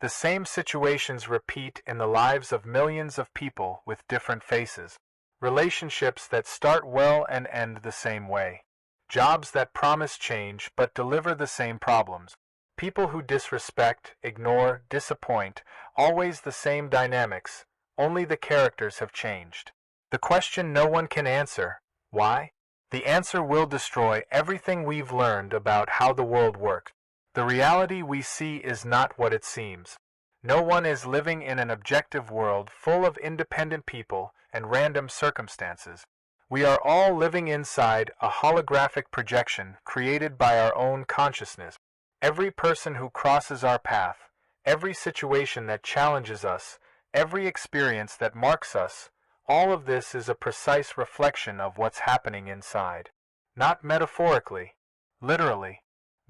The same situations repeat in the lives of millions of people with different faces. Relationships that start well and end the same way. Jobs that promise change but deliver the same problems. People who disrespect, ignore, disappoint, always the same dynamics, only the characters have changed. The question no one can answer, why? The answer will destroy everything we've learned about how the world works. The reality we see is not what it seems. No one is living in an objective world full of independent people and random circumstances. We are all living inside a holographic projection created by our own consciousness. Every person who crosses our path, every situation that challenges us, every experience that marks us, all of this is a precise reflection of what's happening inside. Not metaphorically, literally.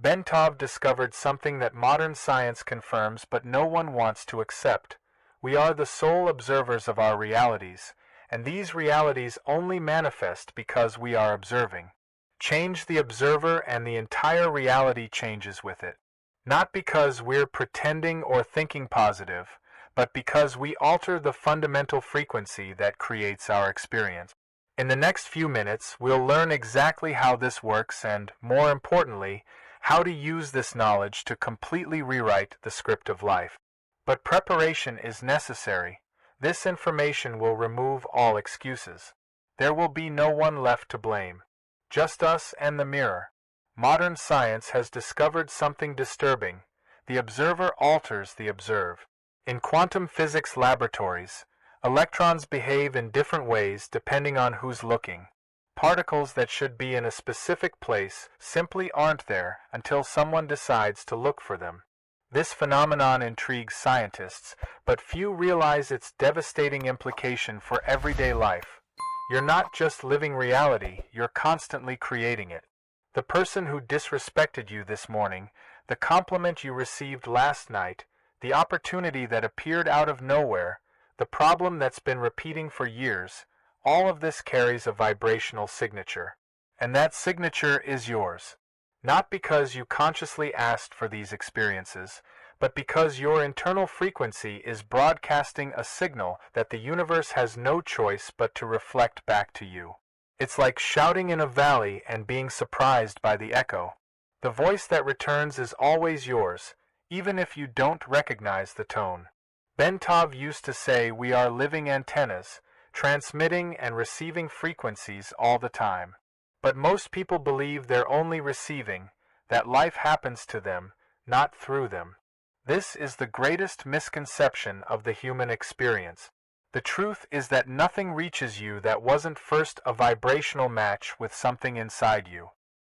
Bentov discovered something that modern science confirms but no one wants to accept. We are the sole observers of our realities, and these realities only manifest because we are observing. Change the observer and the entire reality changes with it. Not because we're pretending or thinking positive, but because we alter the fundamental frequency that creates our experience. In the next few minutes, we'll learn exactly how this works and, more importantly, how to use this knowledge to completely rewrite the script of life. But preparation is necessary. This information will remove all excuses. There will be no one left to blame. Just us and the mirror. Modern science has discovered something disturbing. The observer alters the observed. In quantum physics laboratories, electrons behave in different ways depending on who's looking. Particles that should be in a specific place simply aren't there until someone decides to look for them. This phenomenon intrigues scientists, but few realize its devastating implication for everyday life. You're not just living reality, you're constantly creating it. The person who disrespected you this morning, the compliment you received last night, the opportunity that appeared out of nowhere, the problem that's been repeating for years, all of this carries a vibrational signature. And that signature is yours. Not because you consciously asked for these experiences, but because your internal frequency is broadcasting a signal that the universe has no choice but to reflect back to you. It's like shouting in a valley and being surprised by the echo. The voice that returns is always yours, even if you don't recognize the tone. Bentov used to say we are living antennas, transmitting and receiving frequencies all the time. But most people believe they're only receiving, that life happens to them, not through them. This is the greatest misconception of the human experience. The truth is that nothing reaches you that wasn't first a vibrational match with something inside you.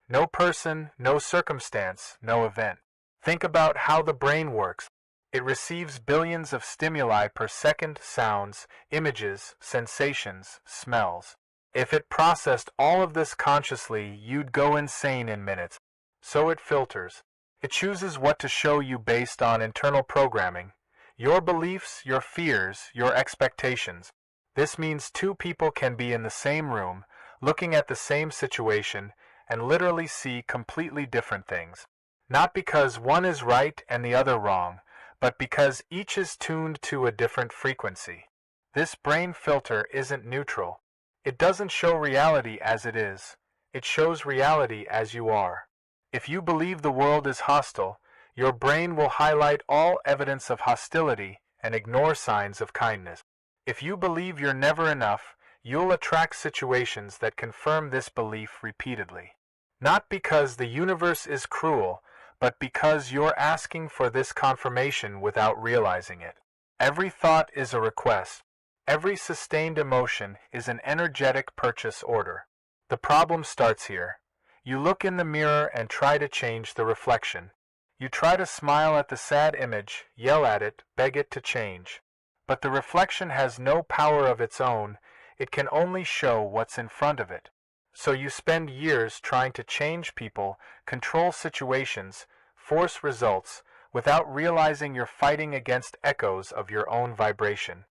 No person, no circumstance, no event. Think about how the brain works. It receives billions of stimuli per second: sounds, images, sensations, smells. If it processed all of this consciously, you'd go insane in minutes. So it filters. It chooses what to show you based on internal programming. Your beliefs, your fears, your expectations. This means two people can be in the same room, looking at the same situation, and literally see completely different things. Not because one is right and the other wrong, but because each is tuned to a different frequency. This brain filter isn't neutral. It doesn't show reality as it is. It shows reality as you are. If you believe the world is hostile, your brain will highlight all evidence of hostility and ignore signs of kindness. If you believe you're never enough, you'll attract situations that confirm this belief repeatedly. Not because the universe is cruel, but because you're asking for this confirmation without realizing it. Every thought is a request. Every sustained emotion is an energetic purchase order. The problem starts here. You look in the mirror and try to change the reflection. You try to smile at the sad image, yell at it, beg it to change. But the reflection has no power of its own. It can only show what's in front of it. So you spend years trying to change people, control situations, force results, without realizing you're fighting against echoes of your own vibration.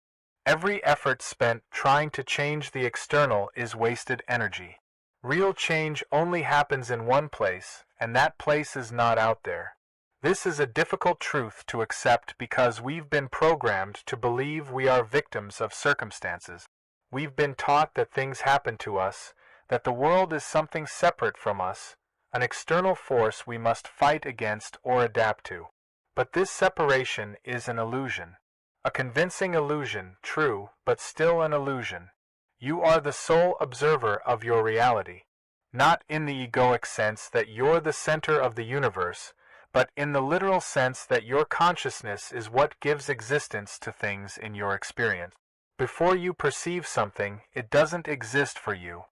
Every effort spent trying to change the external is wasted energy. Real change only happens in one place, and that place is not out there. This is a difficult truth to accept because we've been programmed to believe we are victims of circumstances. We've been taught that things happen to us, that the world is something separate from us, an external force we must fight against or adapt to. But this separation is an illusion. A convincing illusion, true, but still an illusion. You are the sole observer of your reality, not in the egoic sense that you're the center of the universe, but in the literal sense that your consciousness is what gives existence to things in your experience. Before you perceive something, it doesn't exist for you.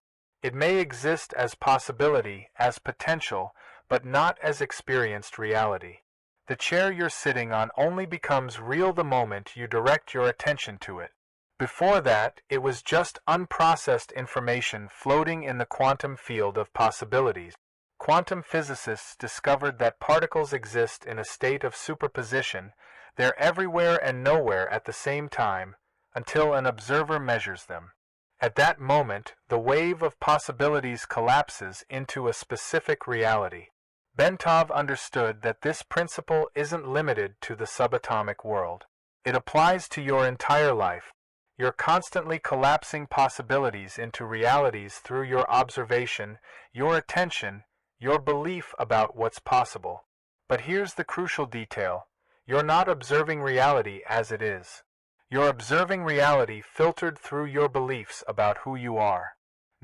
It may exist as possibility, as potential, but not as experienced reality. The chair you're sitting on only becomes real the moment you direct your attention to it. Before that, it was just unprocessed information floating in the quantum field of possibilities. Quantum physicists discovered that particles exist in a state of superposition. They're everywhere and nowhere at the same time, until an observer measures them. At that moment, the wave of possibilities collapses into a specific reality. Bentov understood that this principle isn't limited to the subatomic world. It applies to your entire life. You're constantly collapsing possibilities into realities through your observation, your attention, your belief about what's possible. But here's the crucial detail. You're not observing reality as it is. You're observing reality filtered through your beliefs about who you are.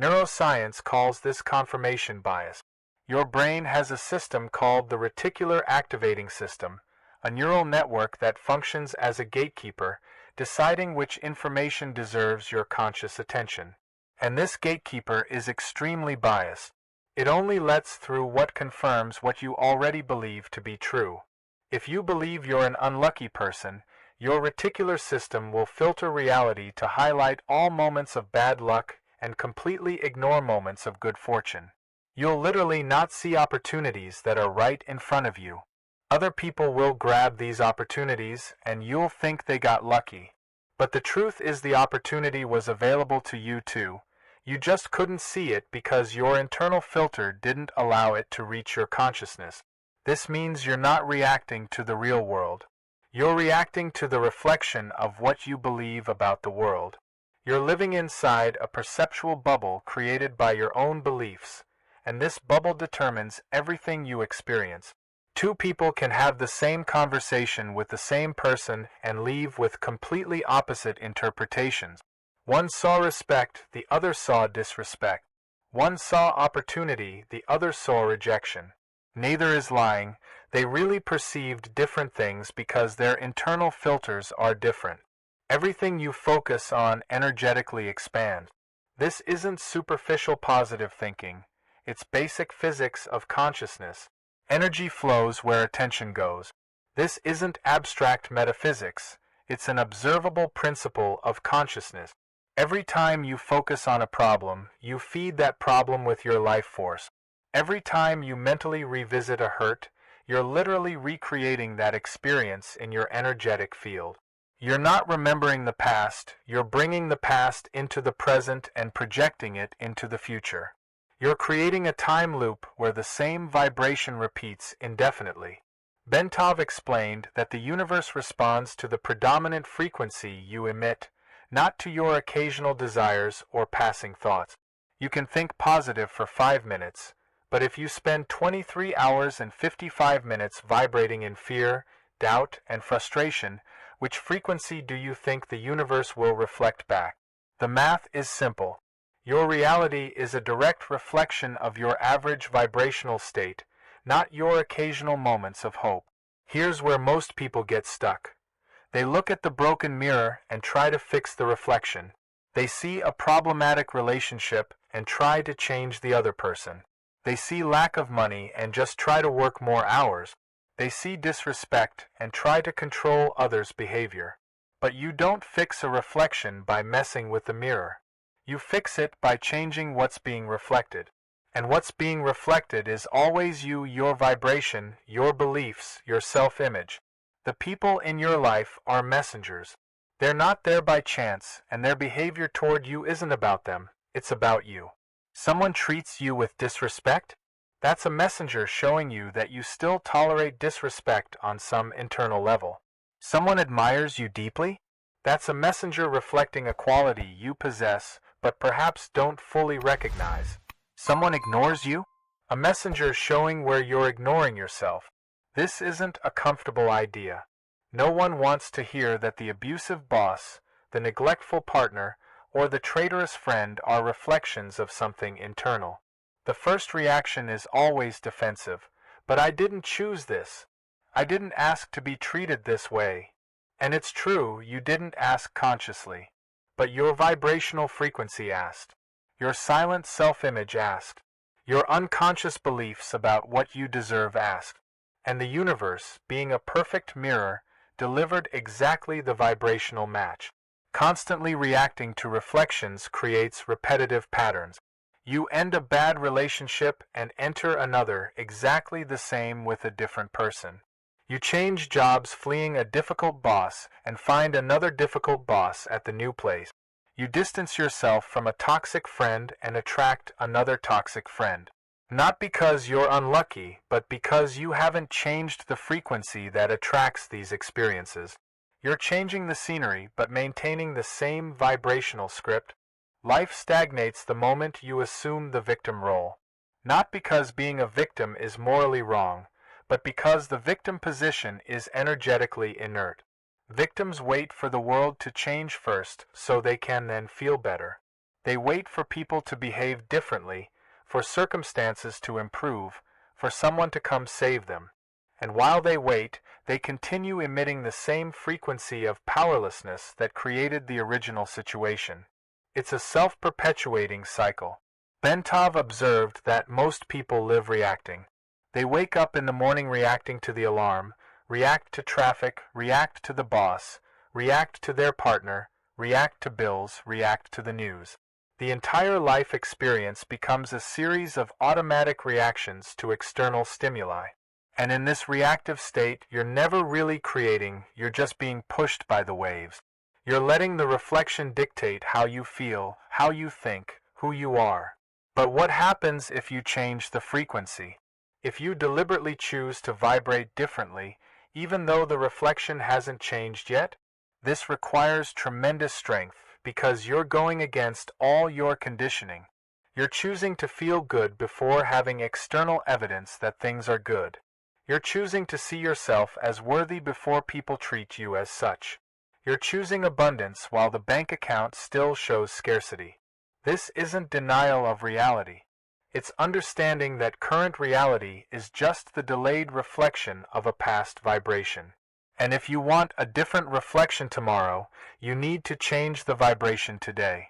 Neuroscience calls this confirmation bias. Your brain has a system called the reticular activating system, a neural network that functions as a gatekeeper, deciding which information deserves your conscious attention. And this gatekeeper is extremely biased. It only lets through what confirms what you already believe to be true. If you believe you're an unlucky person, your reticular system will filter reality to highlight all moments of bad luck and completely ignore moments of good fortune. You'll literally not see opportunities that are right in front of you. Other people will grab these opportunities and you'll think they got lucky. But the truth is the opportunity was available to you too. You just couldn't see it because your internal filter didn't allow it to reach your consciousness. This means you're not reacting to the real world. You're reacting to the reflection of what you believe about the world. You're living inside a perceptual bubble created by your own beliefs, and this bubble determines everything you experience. Two people can have the same conversation with the same person and leave with completely opposite interpretations. One saw respect, the other saw disrespect. One saw opportunity, the other saw rejection. Neither is lying. They really perceived different things because their internal filters are different. Everything you focus on energetically expands. This isn't superficial positive thinking. It's basic physics of consciousness. Energy flows where attention goes. This isn't abstract metaphysics. It's an observable principle of consciousness. Every time you focus on a problem, you feed that problem with your life force. Every time you mentally revisit a hurt, you're literally recreating that experience in your energetic field. You're not remembering the past, you're bringing the past into the present and projecting it into the future. You're creating a time loop where the same vibration repeats indefinitely. Bentov explained that the universe responds to the predominant frequency you emit, not to your occasional desires or passing thoughts. You can think positive for 5 minutes, but if you spend 23 hours and 55 minutes vibrating in fear, doubt, and frustration, which frequency do you think the universe will reflect back? The math is simple. Your reality is a direct reflection of your average vibrational state, not your occasional moments of hope. Here's where most people get stuck. They look at the broken mirror and try to fix the reflection. They see a problematic relationship and try to change the other person. They see lack of money and just try to work more hours. They see disrespect and try to control others' behavior. But you don't fix a reflection by messing with the mirror. You fix it by changing what's being reflected. And what's being reflected is always you, your vibration, your beliefs, your self-image. The people in your life are messengers. They're not there by chance, and their behavior toward you isn't about them, it's about you. Someone treats you with disrespect? That's a messenger showing you that you still tolerate disrespect on some internal level. Someone admires you deeply? That's a messenger reflecting a quality you possess but perhaps don't fully recognize. Someone ignores you? A messenger showing where you're ignoring yourself. This isn't a comfortable idea. No one wants to hear that the abusive boss, the neglectful partner, or the traitorous friend are reflections of something internal. The first reaction is always defensive. But I didn't choose this. I didn't ask to be treated this way. And it's true, you didn't ask consciously. But your vibrational frequency asked. Your silent self-image asked. Your unconscious beliefs about what you deserve asked. And the universe, being a perfect mirror, delivered exactly the vibrational match. Constantly reacting to reflections creates repetitive patterns. You end a bad relationship and enter another exactly the same with a different person. You change jobs fleeing a difficult boss and find another difficult boss at the new place. You distance yourself from a toxic friend and attract another toxic friend. Not because you're unlucky, but because you haven't changed the frequency that attracts these experiences. You're changing the scenery but maintaining the same vibrational script. Life stagnates the moment you assume the victim role. Not because being a victim is morally wrong, but because the victim position is energetically inert. Victims wait for the world to change first so they can then feel better. They wait for people to behave differently, for circumstances to improve, for someone to come save them. And while they wait, they continue emitting the same frequency of powerlessness that created the original situation. It's a self-perpetuating cycle. Bentov observed that most people live reacting. They wake up in the morning reacting to the alarm, react to traffic, react to the boss, react to their partner, react to bills, react to the news. The entire life experience becomes a series of automatic reactions to external stimuli. And in this reactive state, you're never really creating, you're just being pushed by the waves. You're letting the reflection dictate how you feel, how you think, who you are. But what happens if you change the frequency? If you deliberately choose to vibrate differently, even though the reflection hasn't changed yet? This requires tremendous strength because you're going against all your conditioning. You're choosing to feel good before having external evidence that things are good. You're choosing to see yourself as worthy before people treat you as such. You're choosing abundance while the bank account still shows scarcity. This isn't denial of reality. It's understanding that current reality is just the delayed reflection of a past vibration. And if you want a different reflection tomorrow, you need to change the vibration today.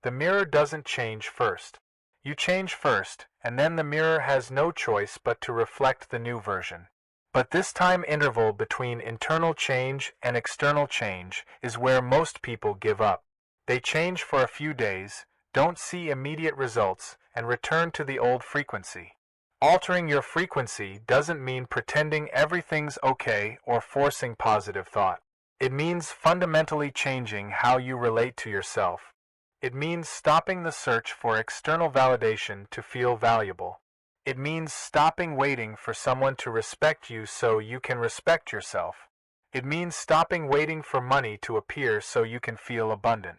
The mirror doesn't change first. You change first, and then the mirror has no choice but to reflect the new version. But this time interval between internal change and external change is where most people give up. They change for a few days, don't see immediate results, and return to the old frequency. Altering your frequency doesn't mean pretending everything's okay or forcing positive thought. It means fundamentally changing how you relate to yourself. It means stopping the search for external validation to feel valuable. It means stopping waiting for someone to respect you so you can respect yourself. It means stopping waiting for money to appear so you can feel abundant.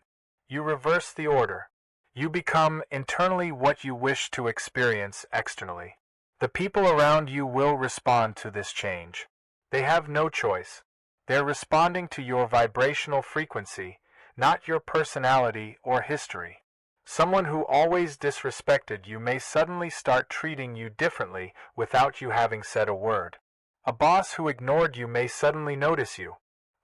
You reverse the order. You become internally what you wish to experience externally. The people around you will respond to this change. They have no choice. They're responding to your vibrational frequency, not your personality or history. Someone who always disrespected you may suddenly start treating you differently without you having said a word. A boss who ignored you may suddenly notice you.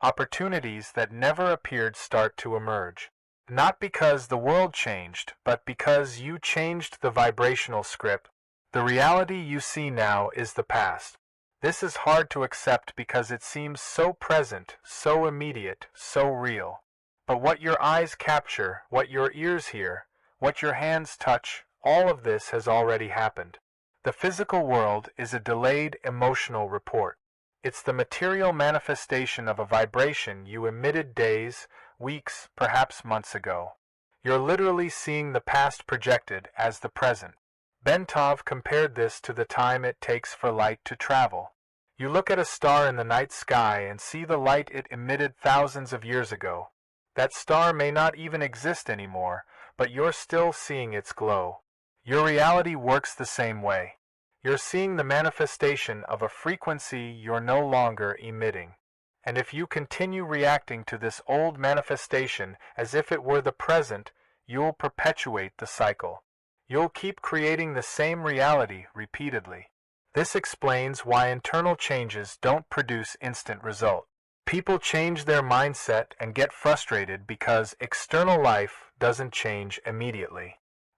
Opportunities that never appeared start to emerge. Not because the world changed, but because you changed the vibrational script. The reality you see now is the past. This is hard to accept because it seems so present, so immediate, so real. But what your eyes capture, what your ears hear, what your hands touch, all of this has already happened. The physical world is a delayed emotional report. It's the material manifestation of a vibration you emitted days, weeks, perhaps months ago. You're literally seeing the past projected as the present. Bentov compared this to the time it takes for light to travel. You look at a star in the night sky and see the light it emitted thousands of years ago. That star may not even exist anymore, but you're still seeing its glow. Your reality works the same way. You're seeing the manifestation of a frequency you're no longer emitting. And if you continue reacting to this old manifestation as if it were the present, you'll perpetuate the cycle. You'll keep creating the same reality repeatedly. This explains why internal changes don't produce instant result. People change their mindset and get frustrated because external life doesn't change immediately.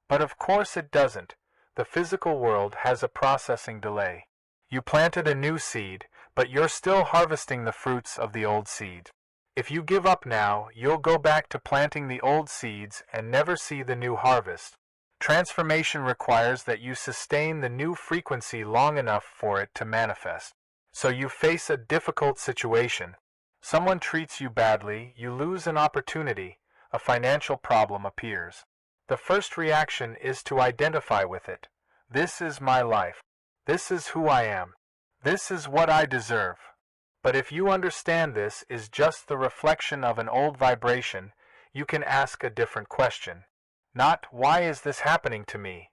But of course it doesn't. The physical world has a processing delay. You planted a new seed, but you're still harvesting the fruits of the old seed. If you give up now, you'll go back to planting the old seeds and never see the new harvest. Transformation requires that you sustain the new frequency long enough for it to manifest. So you face a difficult situation. Someone treats you badly, you lose an opportunity, a financial problem appears. The first reaction is to identify with it. This is my life. This is who I am. This is what I deserve. But if you understand this is just the reflection of an old vibration, you can ask a different question. Not, why is this happening to me?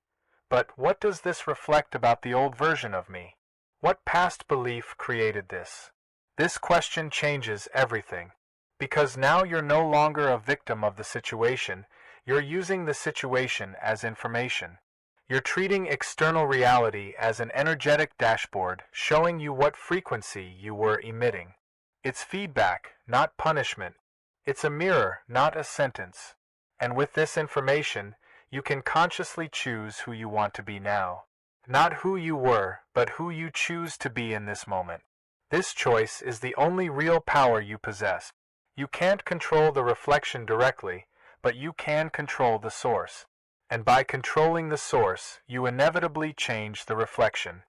But, what does this reflect about the old version of me? What past belief created this? This question changes everything. Because now you're no longer a victim of the situation, you're using the situation as information. You're treating external reality as an energetic dashboard showing you what frequency you were emitting. It's feedback, not punishment. It's a mirror, not a sentence. And with this information, you can consciously choose who you want to be now. Not who you were, but who you choose to be in this moment. This choice is the only real power you possess. You can't control the reflection directly, but you can control the source. And by controlling the source, you inevitably change the reflection.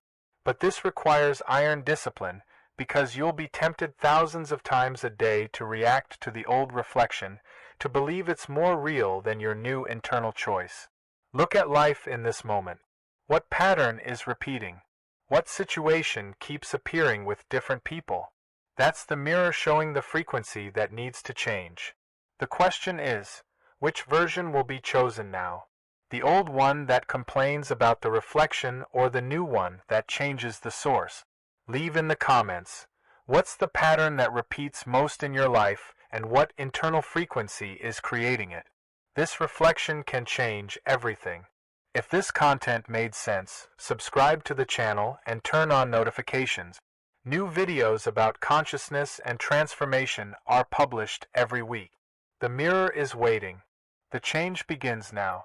But this requires iron discipline, because you'll be tempted thousands of times a day to react to the old reflection, to believe it's more real than your new internal choice. Look at life in this moment. What pattern is repeating? What situation keeps appearing with different people? That's the mirror showing the frequency that needs to change. The question is, which version will be chosen now? The old one that complains about the reflection or the new one that changes the source? Leave in the comments. What's the pattern that repeats most in your life and what internal frequency is creating it? This reflection can change everything. If this content made sense, subscribe to the channel and turn on notifications. New videos about consciousness and transformation are published every week. The mirror is waiting. The change begins now.